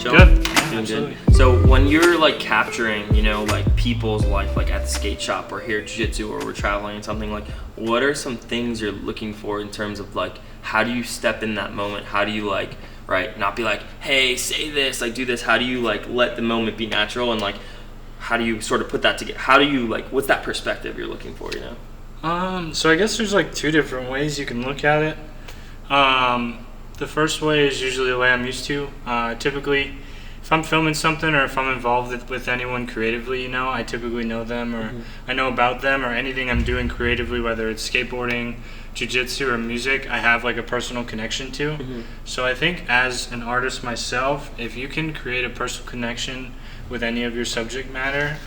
chilling? Good. Doing Absolutely. good. So when you're like capturing, you know, like people's life, like at the skate shop or here at jiu-jitsu or we're traveling and something, like what are some things you're looking for in terms of like how do you step in that moment? How do you like, right, not be like, hey, say this, like do this. How do you like let the moment be natural and like how do you sort of put that together? How do you like, what's that perspective you're looking for, you know? So I guess there's like two different ways you can look at it. The first way is usually the way I'm used to. Typically, if I'm filming something or if I'm involved with anyone creatively, you know, I typically know them or I know about them or anything I'm doing creatively, whether it's skateboarding, jiu-jitsu, or music, I have like a personal connection to. So I think as an artist myself, if you can create a personal connection with any of your subject matter,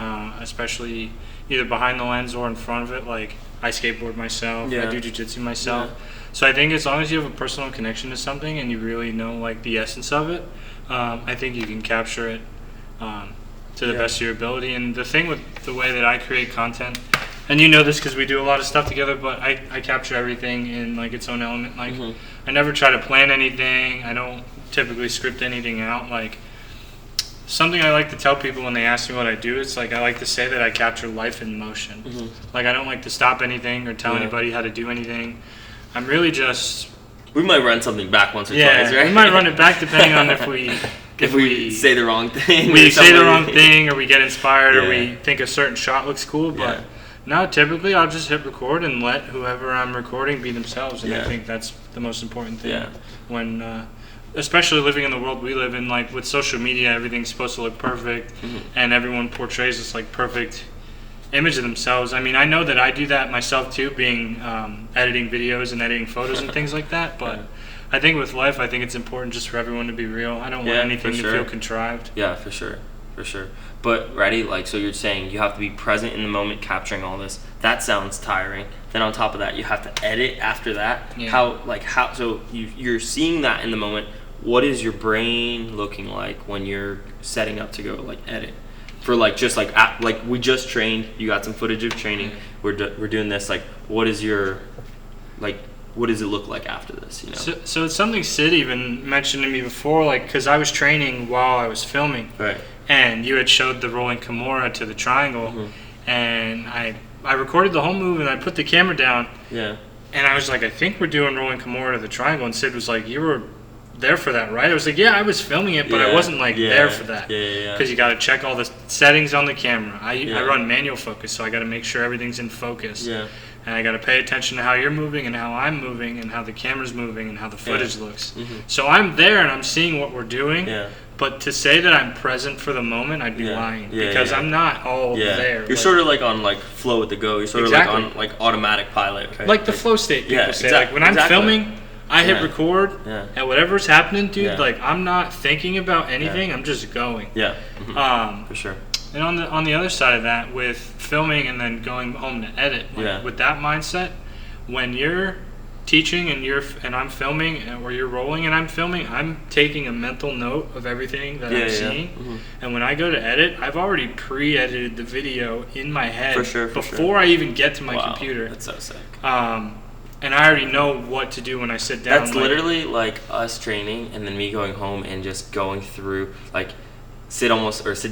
especially either behind the lens or in front of it, like I skateboard myself, I do jiu-jitsu myself. So I think as long as you have a personal connection to something and you really know like the essence of it, I think you can capture it to the best of your ability. And the thing with the way that I create content, and you know this because we do a lot of stuff together, but I capture everything in like its own element. Like I never try to plan anything. I don't typically script anything out. Like something I like to tell people when they ask me what I do, it's like I like to say that I capture life in motion. Like I don't like to stop anything or tell anybody how to do anything. I'm really just... We might run something back once or twice, right? We might run it back depending on if we say the wrong thing. We say the wrong thing or we get inspired or we think a certain shot looks cool. But no, typically I'll just hit record and let whoever I'm recording be themselves. And I think that's the most important thing. When... especially living in the world we live in, like with social media, everything's supposed to look perfect and everyone portrays this like perfect image of themselves. I mean, I know that I do that myself too, being editing videos and editing photos and things like that, but I think with life, I think it's important just for everyone to be real. I don't want anything to feel contrived. Yeah, for sure. But ready, like, so you're saying you have to be present in the moment, capturing all this. That sounds tiring. Then on top of that, you have to edit after that. So you're seeing that in the moment. What is your brain looking like when you're setting up to go like edit? For like just like we just trained, you got some footage of training. We're doing this. Like, what is your what does it look like after this? You know. So it's something Sid even mentioned to me before, like because I was training while I was filming. Right. And you had showed the rolling Kimura to the triangle, and I recorded the whole move and I put the camera down. Yeah. And I was like, I think we're doing rolling Kimura to the triangle, and Sid was like, you were there for that, right? I was like, yeah, I was filming it, but I wasn't like there for that. Because you got to check all the settings on the camera. I run manual focus, so I got to make sure everything's in focus. Yeah. And I got to pay attention to how you're moving and how I'm moving and how the camera's moving and how the footage looks. So I'm there and I'm seeing what we're doing. Yeah. But to say that I'm present for the moment, I'd be lying because I'm not all there. You're sort of like on like flow with the go. You're sort of like on like automatic pilot. Right? Like the flow state people say. Like when I'm filming, I hit record and whatever's happening, dude, like I'm not thinking about anything. I'm just going. Yeah. For sure. And on the other side of that, with filming and then going home to edit, like with that mindset, when you're teaching and I'm filming, or you're rolling and I'm filming, I'm taking a mental note of everything that I'm seeing. And when I go to edit, I've already pre-edited the video in my head before I even get to my computer. That's so sick. And I already know what to do when I sit down. That's literally like us training and then me going home and just going through like Sid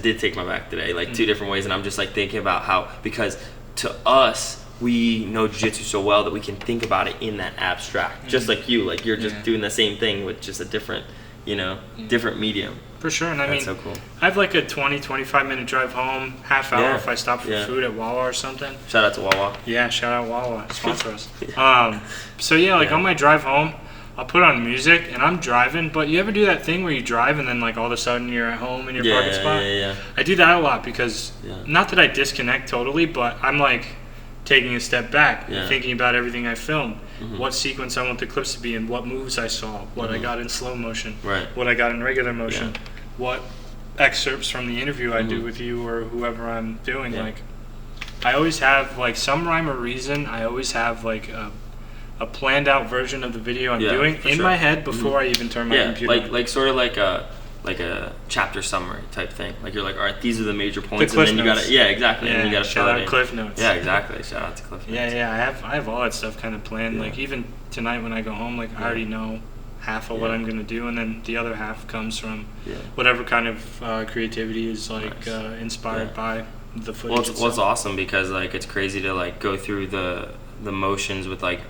did take my back today, like two different ways, and I'm just like thinking about how, because to us, we know jiu-jitsu so well that we can think about it in that abstract, just like you, like you're just doing the same thing with just a different, different medium. For sure, and I mean, so cool. I have like a 20-25 minute drive home, half hour if I stop for food at Wawa or something. Shout out to Wawa. Yeah, shout out Wawa, sponsor us. On my drive home, I'll put on music and I'm driving, but you ever do that thing where you drive and then like all of a sudden you're at home in your parking spot? I do that a lot because, not that I disconnect totally, but I'm like taking a step back, thinking about everything I filmed, what sequence I want the clips to be in, what moves I saw, what I got in slow motion, what I got in regular motion, what excerpts from the interview I do with you or whoever I'm doing. Like, I always have like some rhyme or reason. I always have like a planned out version of the video I'm doing in my head before I even turn my computer on. Like sort of like a chapter summary type thing. Like you're like, all right, these are the major points, the cliff and then notes. you gotta exactly, and then you gotta shout out Cliff Notes. Yeah, exactly. Shout out to Cliff Notes. I have all that stuff kind of planned. Like even tonight when I go home, like I already know half of what I'm going to do, and then the other half comes from whatever kind of creativity is like inspired by the footage. Well, it's awesome because like it's crazy to like go through the motions with like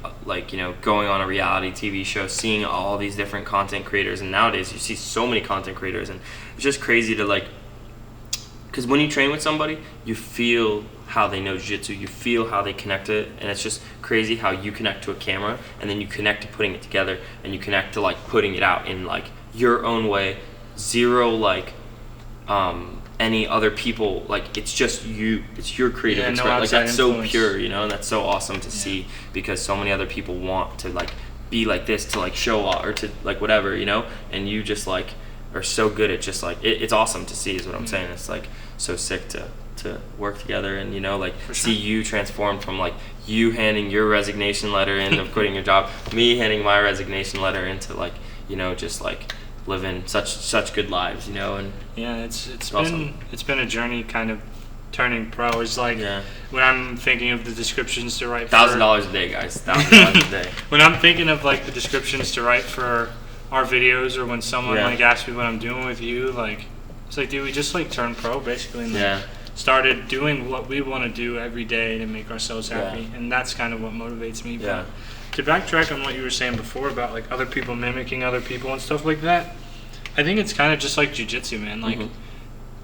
you know, going on a reality TV show, seeing all these different content creators, and nowadays you see so many content creators, and it's just crazy to like, because when you train with somebody, you feel how they know jiu-jitsu, you feel how they connect to it, and it's just crazy how you connect to a camera, and then you connect to putting it together, and you connect to like putting it out in like your own way, zero like any other people, like it's just you, it's your creative expression. Like that's influence. So pure, you know, and that's so awesome to see, because so many other people want to like be like this, to like show off or to like whatever, you know, and you just like are so good at just like it's awesome to see is what I'm saying. It's like so sick to work together, and you know, like see you transform from like you handing your resignation letter in of quitting your job, me handing my resignation letter into like, you know, just like living such good lives, you know. And it's awesome. It's been a journey kind of turning pro. It's like when I'm thinking of the descriptions to write $1,000 a day, guys. $1,000 a day. When I'm thinking of like the descriptions to write for our videos, or when someone like asks me what I'm doing with you, like it's like, dude, we just like turned pro basically, and like, started doing what we want to do every day to make ourselves happy, and that's kind of what motivates me. But to backtrack on what you were saying before about like other people mimicking other people and stuff like that, I think it's kind of just like jiu-jitsu, man. Like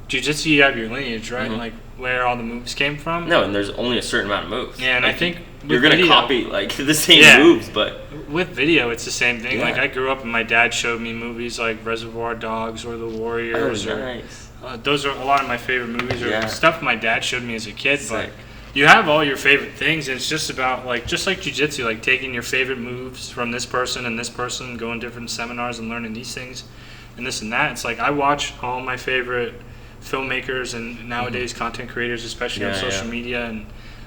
jiu-jitsu, you have your lineage, right? Like where all the moves came from. No, and there's only a certain amount of moves. Yeah, and like, I think you're gonna copy like the same moves, but with video, it's the same thing. Like I grew up and my dad showed me movies like Reservoir Dogs or The Warriors. Those are a lot of my favorite movies, or stuff my dad showed me as a kid. But you have all your favorite things, and it's just about like, just like jiu-jitsu, like taking your favorite moves from this person and this person, going to different seminars and learning these things and this and that. It's like I watch all my favorite filmmakers and nowadays content creators, especially on social media, and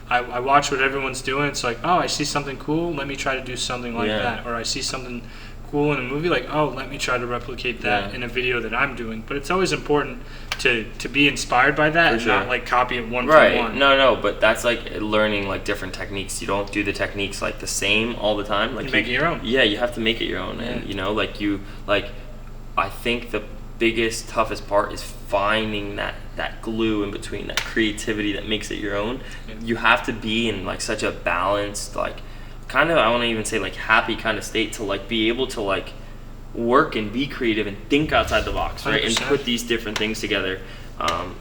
I watch what everyone's doing. It's like, oh, I see something cool, let me try to do something like that. Or I see something cool in a movie, like, oh, let me try to replicate that in a video that I'm doing. But it's always important to be inspired by that and not like copy it one for one. No, but that's like learning like different techniques. You don't do the techniques like the same all the time. Like you make it your own. Yeah, you have to make it your own. And you know, like I think the biggest, toughest part is finding that glue in between, that creativity that makes it your own. You have to be in like such a balanced, like kind of, I want to even say like happy kind of state to like be able to like work and be creative and think outside the box, right? 100%. And put these different things together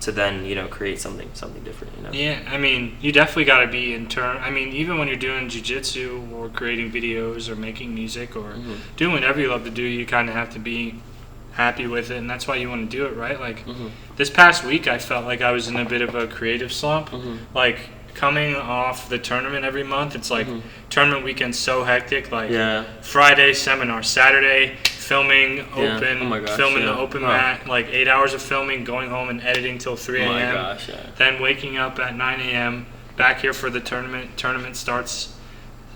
to then, you know, create something different, you know? Yeah, I mean, you definitely got to be I mean, even when you're doing jiu-jitsu or creating videos or making music or doing whatever you love to do, you kind of have to be happy with it, and that's why you want to do it, right? Like this past week I felt like I was in a bit of a creative slump. Like coming off the tournament every month, it's like tournament weekend's so hectic, like Friday seminar, Saturday filming open, filming the open mat, like 8 hours of filming, going home and editing till 3 a.m. Then waking up at 9 a.m. back here for the tournament starts,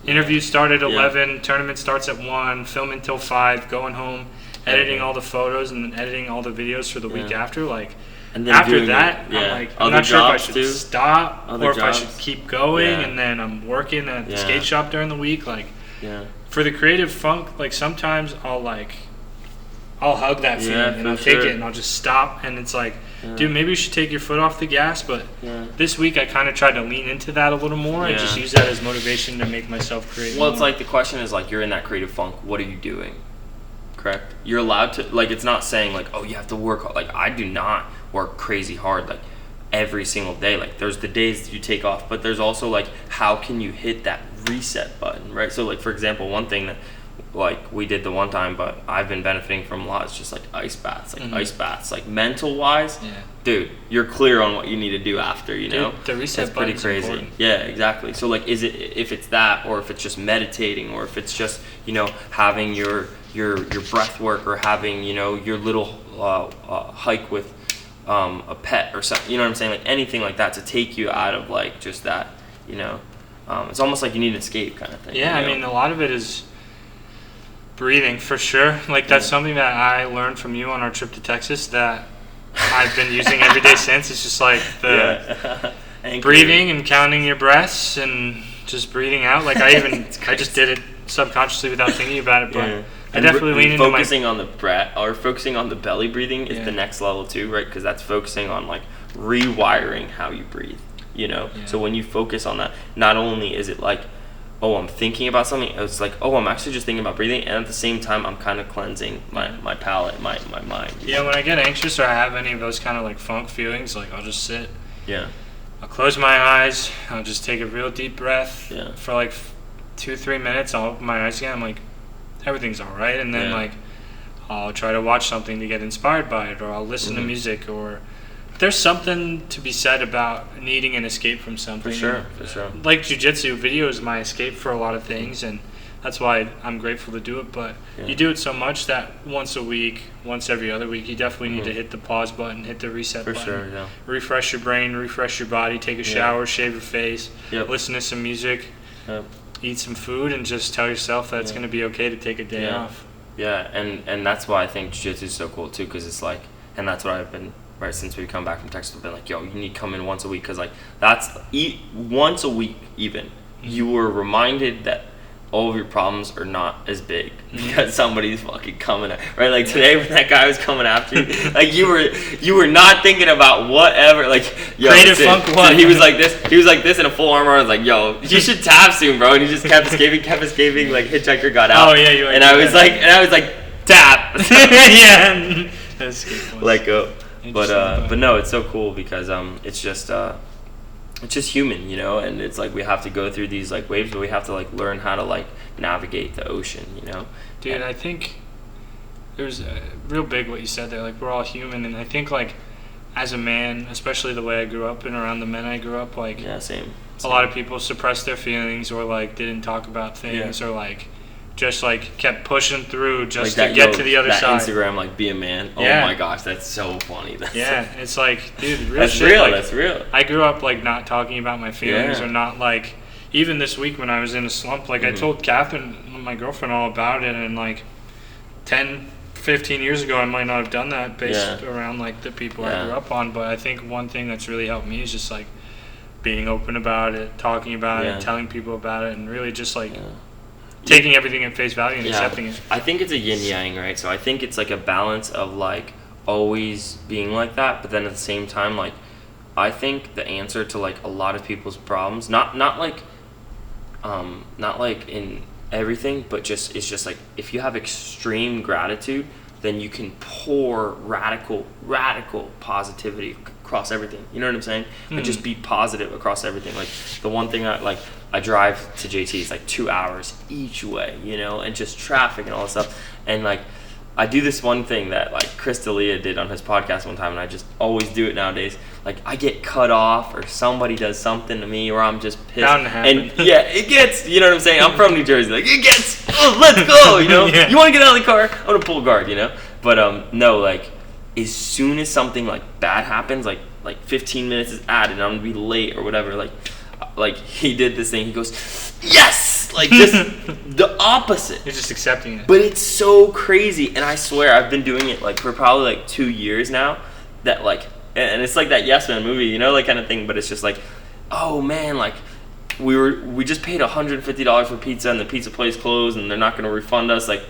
interviews start at 11, tournament starts at 1, filming till 5, going home, editing all the photos and then editing all the videos for the week after. Like, and then after that, I'm like, I'm not sure if I should stop or if I should keep going. And then I'm working at the skate shop during the week. Like, for the creative funk, like sometimes I'll hug that feeling and I'll take it and I'll just stop. And it's like, dude, maybe you should take your foot off the gas. But this week I kind of tried to lean into that a little more and just use that as motivation to make myself creative. Well, it's like the question is like, you're in that creative funk. What are you doing? Correct? You're allowed to, like, it's not saying like, oh, you have to work hard. Like, I do not work crazy hard like every single day. Like, there's the days that you take off, but there's also like, how can you hit that reset button, right? So like, for example, one thing that like we did the one time, but I've been benefiting from a lot, is just like ice baths. Like ice baths, like mental wise, dude, you're clear on what you need to do after, you know. The reset button is pretty crazy. Important. Yeah, exactly. So like, if it's that, or if it's just meditating, or if it's just, you know, having your breath work, or having, you know, your little hike with a pet or something, you know what I'm saying? Like anything like that to take you out of like just that, you know. It's almost like you need an escape kind of thing. Yeah, you know? I mean, a lot of it is breathing for sure. Like that's something that I learned from you on our trip to Texas that I've been using every day since. It's just like the breathing and counting your breaths and just breathing out. Like I just did it subconsciously without thinking about it, but I definitely lean into focusing on the breath or focusing on the belly breathing is the next level too, right? Because that's focusing on like rewiring how you breathe, you know. So when you focus on that, not only is it like, oh, I'm thinking about something, it's like, oh, I'm actually just thinking about breathing, and at the same time I'm kind of cleansing my palate, my mind. Yeah, when I get anxious or I have any of those kind of like funk feelings, like I'll just sit. Yeah. I'll close my eyes. I'll just take a real deep breath for like 2-3 minutes. I'll open my eyes again. I'm like, everything's all right. And then like I'll try to watch something to get inspired by it, or I'll listen to music, or there's something to be said about needing an escape from something. For sure. Like jiu-jitsu, video is my escape for a lot of things, and that's why I'm grateful to do it. But you do it so much that once a week, once every other week, you definitely need to hit the pause button, hit the reset button. For sure, yeah. Refresh your brain, refresh your body, take a shower, shave your face, listen to some music, eat some food, and just tell yourself that it's going to be okay to take a day off. Yeah, and that's why I think jiu-jitsu is so cool too, because it's like, and that's what I've been, right, since we come back from Texas, I've been like, yo, you need to come in once a week, because like, once a week even, you were reminded that all of your problems are not as big because somebody's fucking coming at, right? Like today when that guy was coming after you, like you were not thinking about whatever, like, yo, so he was like this in a full armor. I was like, yo, you should tap soon, bro. And he just kept escaping, like Hitchhiker got out. Oh yeah, you. And I was like, tap. Yeah. Let go. But no, it's so cool because it's just human, you know, and it's like we have to go through these like waves, but we have to like learn how to like navigate the ocean, you know. Dude, I think there's real big what you said there. Like we're all human, and I think like as a man, especially the way I grew up and around the men I grew up, like same. A lot of people suppressed their feelings or like didn't talk about things or like just like kept pushing through just like to get to the other side. Instagram, like, be a man. Oh my gosh, that's so funny. It's like, dude, real that's shit. Real. Like, that's real. I grew up like not talking about my feelings or not like, even this week when I was in a slump, like I told Catherine, my girlfriend, all about it, and like 10-15 years ago I might not have done that based around like the people I grew up on, but I think one thing that's really helped me is just like being open about it, talking about it, telling people about it, and really just like taking everything at face value and accepting it. I think it's a yin yang, right? So I think it's like a balance of like always being like that, but then at the same time, like I think the answer to like a lot of people's problems, not like in everything, but it's just like if you have extreme gratitude, then you can pour radical positivity across everything. You know what I'm saying? And just be positive across everything. Like the one thing I drive to JT, it's like 2 hours each way, you know, and just traffic and all that stuff. And like I do this one thing that like Chris D'Elia did on his podcast one time, and I just always do it nowadays. Like I get cut off or somebody does something to me, or I'm just pissed. Bound to happen. And it gets, you know what I'm saying? I'm from New Jersey. Like it gets, let's go, you know? You want to get out of the car? I'm going to pull guard, you know? But no, like as soon as something like bad happens, like 15 minutes is added and I'm going to be late or whatever, like he did this thing, he goes, yes! Like just the opposite. You're just accepting it. But it's so crazy, and I swear I've been doing it like for probably like 2 years now, that like, and it's like that Yes Man movie, you know, like kind of thing, but it's just like, oh man, like we just paid $150 for pizza and the pizza place closed and they're not going to refund us, like,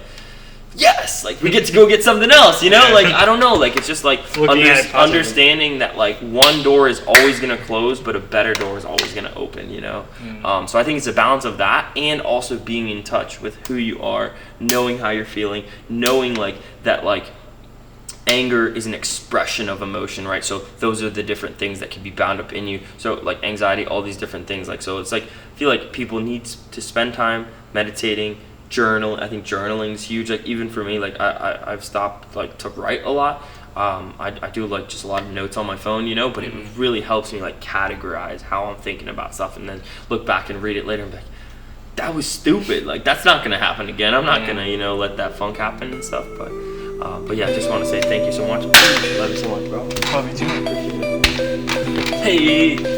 yes, like we get to go get something else, you know, like I don't know, like it's just like understanding that like one door is always gonna close, but a better door is always gonna open, you know. So I think it's a balance of that, and also being in touch with who you are, knowing how you're feeling, knowing like that like anger is an expression of emotion, right? So those are the different things that can be bound up in you. So like anxiety, all these different things, like, so it's like I feel like people need to spend time meditating, journal. I think journaling is huge. Like even for me, like I've stopped like to write a lot. I do like just a lot of notes on my phone, you know, but it really helps me like categorize how I'm thinking about stuff, and then look back and read it later and be like, that was stupid. Like that's not gonna happen again. I'm not gonna, you know, let that funk happen and stuff. But yeah, I just want to say thank you so much. Love you so much, bro. Love you too. Hey.